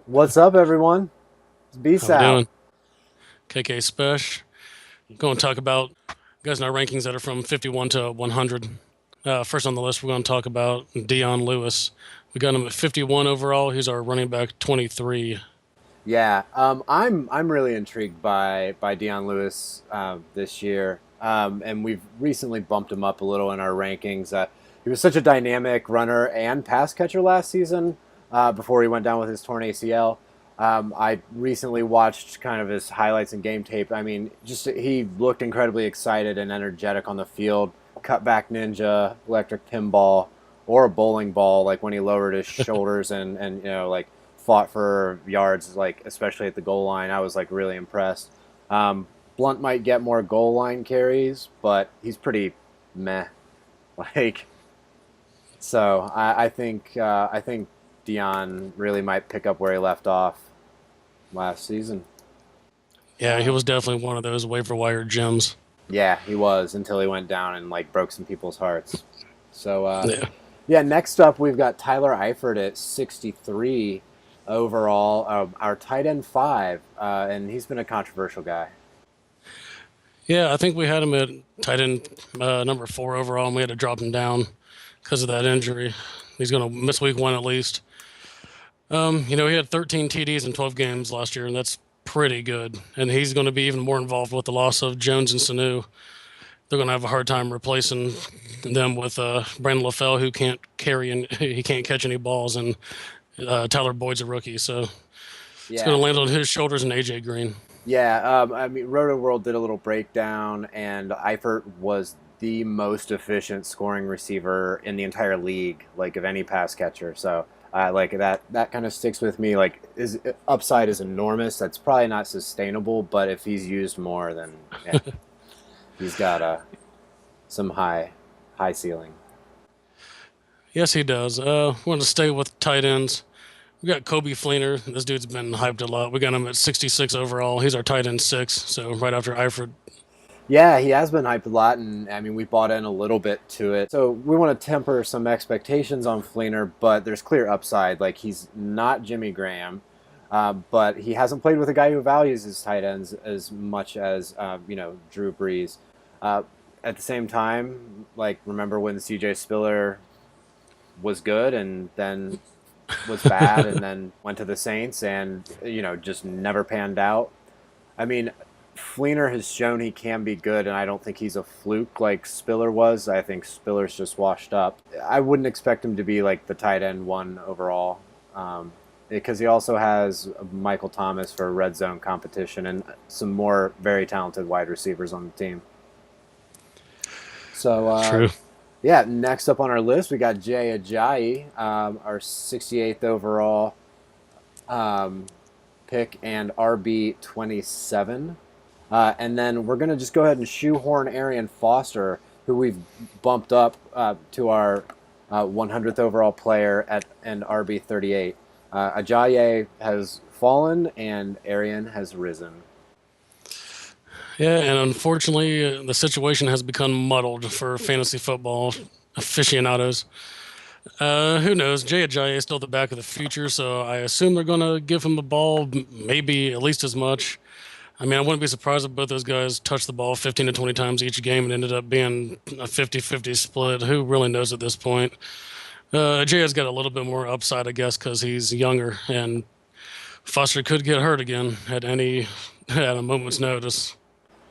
What's up, everyone? It's How we B-Sal. doing? KK Spesh. Going to talk about guys in our rankings that are from 51 to 100. First on the list, we're going to talk about Dion Lewis. We got him at 51 overall. He's our running back 23. Yeah, I'm really intrigued by Dion Lewis this year, and we've recently bumped him up a little in our rankings. He was such a dynamic runner and pass catcher last season before he went down with his torn ACL. I recently watched kind of his highlights and game tape. I mean, just he looked incredibly excited and energetic on the field. Cutback ninja, electric pinball, or a bowling ball, like when he lowered his shoulders and like fought for yards, like especially at the goal line. I was like really impressed. Um, Blunt might get more goal line carries, but he's pretty meh. Like so, I think Dion really might pick up where he left off last season. Yeah, he was definitely one of those waiver wire gems. Yeah, he was until he went down and like broke some people's hearts. So Yeah. yeah, next up we've got Tyler Eifert at 63 overall, our tight end five, and he's been a controversial guy. Yeah, I think we had him at tight end number 4 overall, and we had to drop him down because of that injury. He's going to miss week 1 at least. He had 13 TDs in 12 games last year, and that's pretty good. And he's going to be even more involved with the loss of Jones and Sanu. They're going to have a hard time replacing them with Brandon LaFell, who can't carry and he can't catch any balls, and Tyler Boyd's a rookie, so it's going Yeah, to land on his shoulders and AJ Green. yeah. I mean, Roto World did a little breakdown, and Eifert was the most efficient scoring receiver in the entire league, like of any pass catcher. So, like that kind of sticks with me. Like, his upside is enormous. That's probably not sustainable, but if he's used more, then yeah, he's got some high ceiling. Yes, he does. We want to stay with tight ends. We got Kobe Fleener. This dude's been hyped a lot. We got him at 66 overall. He's our tight end 6, so right after Eifert. Yeah, he has been hyped a lot, and I mean, we bought in a little bit to it. So we want to temper some expectations on Fleener, but there's clear upside. Like, he's not Jimmy Graham, but he hasn't played with a guy who values his tight ends as much as Drew Brees. Uh, at the same time, like, remember when CJ Spiller was good and then was bad, and then went to the Saints and just never panned out. I mean, Fleener has shown he can be good, and I don't think he's a fluke like Spiller was. I think Spiller's just washed up. I wouldn't expect him to be like the tight end one overall, because he also has Michael Thomas for red zone competition and some more very talented wide receivers on the team. So, True. yeah, next up on our list, we got Jay Ajayi, our 68th overall um, pick and RB27. And then we're going to just go ahead and shoehorn Arian Foster, who we've bumped up to our 100th overall player at an RB38. Ajayi has fallen and Arian has risen. Yeah, and unfortunately, the situation has become muddled for fantasy football aficionados. Who knows? Jay Ajayi is still the back of the future, so I assume they're going to give him the ball maybe at least as much. I mean, I wouldn't be surprised if both those guys touched the ball 15 to 20 times each game and ended up being a 50-50 split. Who really knows at this point? Jay has got a little bit more upside, I guess, because he's younger, and Foster could get hurt again at a moment's notice.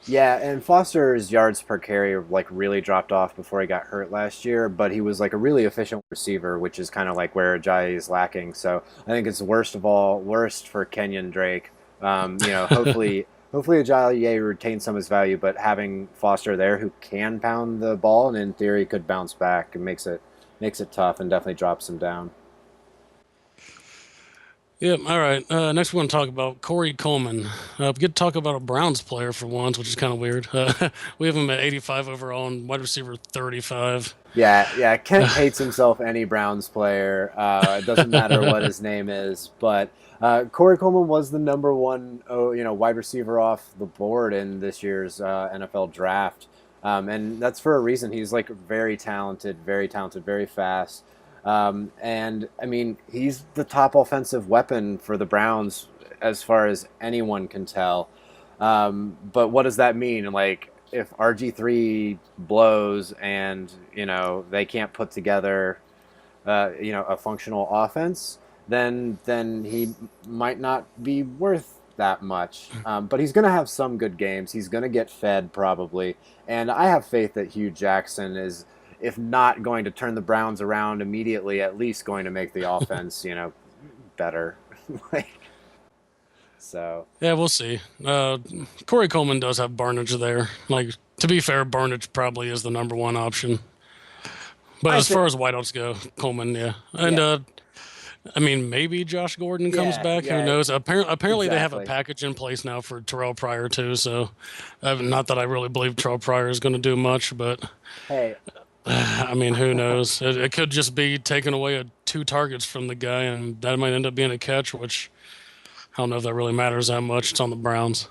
Yeah, and Foster's yards per carry like really dropped off before he got hurt last year, but he was like a really efficient receiver, which is kind of like where Ajayi is lacking. So I think it's worst for Kenyon Drake. Hopefully Ajayi retains some of his value, but having Foster there who can pound the ball and in theory could bounce back and makes it tough and definitely drops him down. Yep. All right. Next, we're going to talk about Corey Coleman. We get to talk about a Browns player for once, which is kind of weird. We have him at 85 overall and wide receiver 35. Yeah, yeah. Kent hates himself any Browns player. It doesn't matter what his name is, but Corey Coleman was the number one, wide receiver off the board in this year's NFL draft, and that's for a reason. He's like very talented, very fast. And I mean, he's the top offensive weapon for the Browns as far as anyone can tell. But what does that mean? Like, if RG3 blows and, they can't put together, a functional offense, then he might not be worth that much. But he's going to have some good games. He's going to get fed probably. And I have faith that Hugh Jackson is, if not going to turn the Browns around immediately, at least going to make the offense, better. Like, so Yeah, we'll see. Corey Coleman does have Barnage there. Like, to be fair, Barnage probably is the number one option. But I as think, far as wideouts go, Coleman, yeah. And yeah, I mean, maybe Josh Gordon comes back. Who yeah, knows? Apparently, they have a exactly. package in place now for Terrell Pryor too. So, not that I really believe Terrell Pryor is going to do much, but Hey, I mean, who knows? It could just be taking away 2 targets from the guy, and that might end up being a catch. Which I don't know if that really matters that much. It's on the Browns.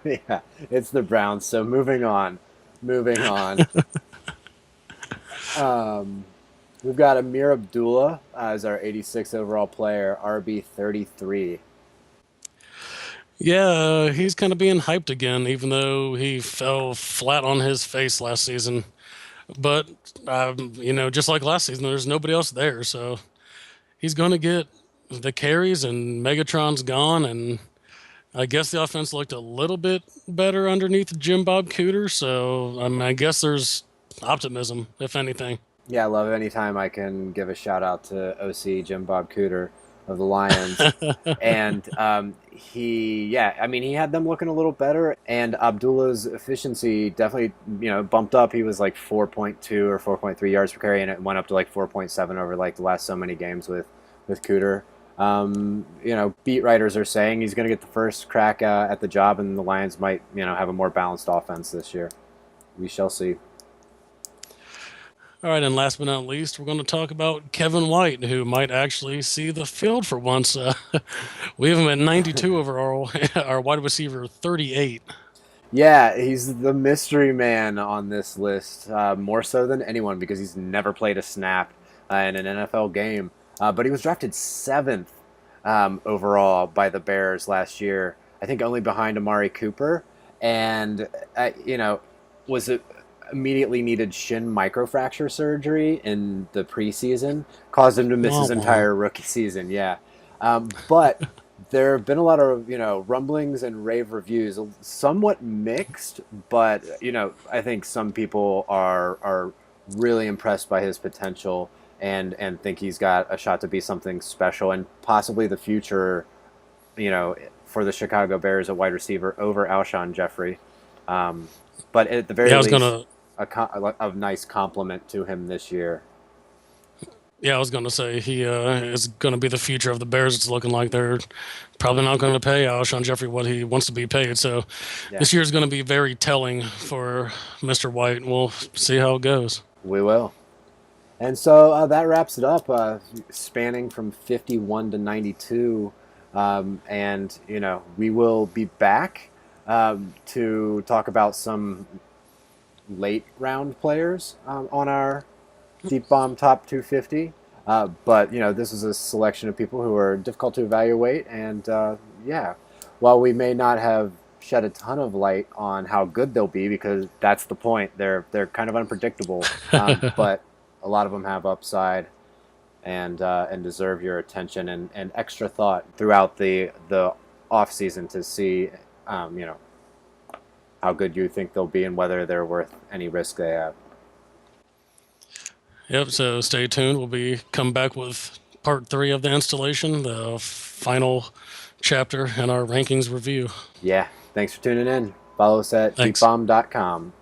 yeah, it's the Browns. So moving on. Um, we've got Amir Abdullah as our 86 overall player, RB 33. Yeah, he's kind of being hyped again, even though he fell flat on his face last season. But just like last season, there's nobody else there, so he's going to get the carries, and Megatron's gone, and I guess the offense looked a little bit better underneath Jim Bob Cooter. So I guess there's optimism, if anything. Yeah, I love it anytime I can give a shout out to OC Jim Bob Cooter of the Lions. And I mean, he had them looking a little better, and Abdullah's efficiency definitely, bumped up. He was like 4.2 or 4.3 yards per carry, and it went up to like 4.7 over like the last so many games with Cooter. Beat writers are saying he's going to get the first crack at the job, and the Lions might, have a more balanced offense this year. We shall see. All right, and last but not least, we're going to talk about Kevin White, who might actually see the field for once. We have him at 92 overall, our wide receiver 38. Yeah, he's the mystery man on this list, more so than anyone because he's never played a snap in an NFL game. But he was drafted 7th overall by the Bears last year. I think only behind Amari Cooper, and was it immediately needed shin microfracture surgery in the preseason, caused him to miss his entire rookie season. Yeah, but there have been a lot of rumblings and rave reviews, somewhat mixed, but I think some people are really impressed by his potential and think he's got a shot to be something special and possibly the future, for the Chicago Bears, a wide receiver over Alshon Jeffrey. But at the very least, a nice compliment to him this year. Yeah, I was going to say he is going to be the future of the Bears. It's looking like they're probably not going to pay Alshon Jeffrey what he wants to be paid. So This year is going to be very telling for Mr. White. We'll see how it goes. We will. And so that wraps it up, spanning from 51 to 92. And, we will be back to talk about some late round players on our Deep Bomb Top 250. But, this is a selection of people who are difficult to evaluate. And, while we may not have shed a ton of light on how good they'll be, because that's the point, they're kind of unpredictable. But a lot of them have upside and deserve your attention and extra thought throughout the off season to see, how good you think they'll be and whether they're worth any risk they have. Yep. So stay tuned. We'll come back with part 3 of the installation, the final chapter in our rankings review. Yeah. Thanks for tuning in. Follow us at Thanks. deepbomb.com.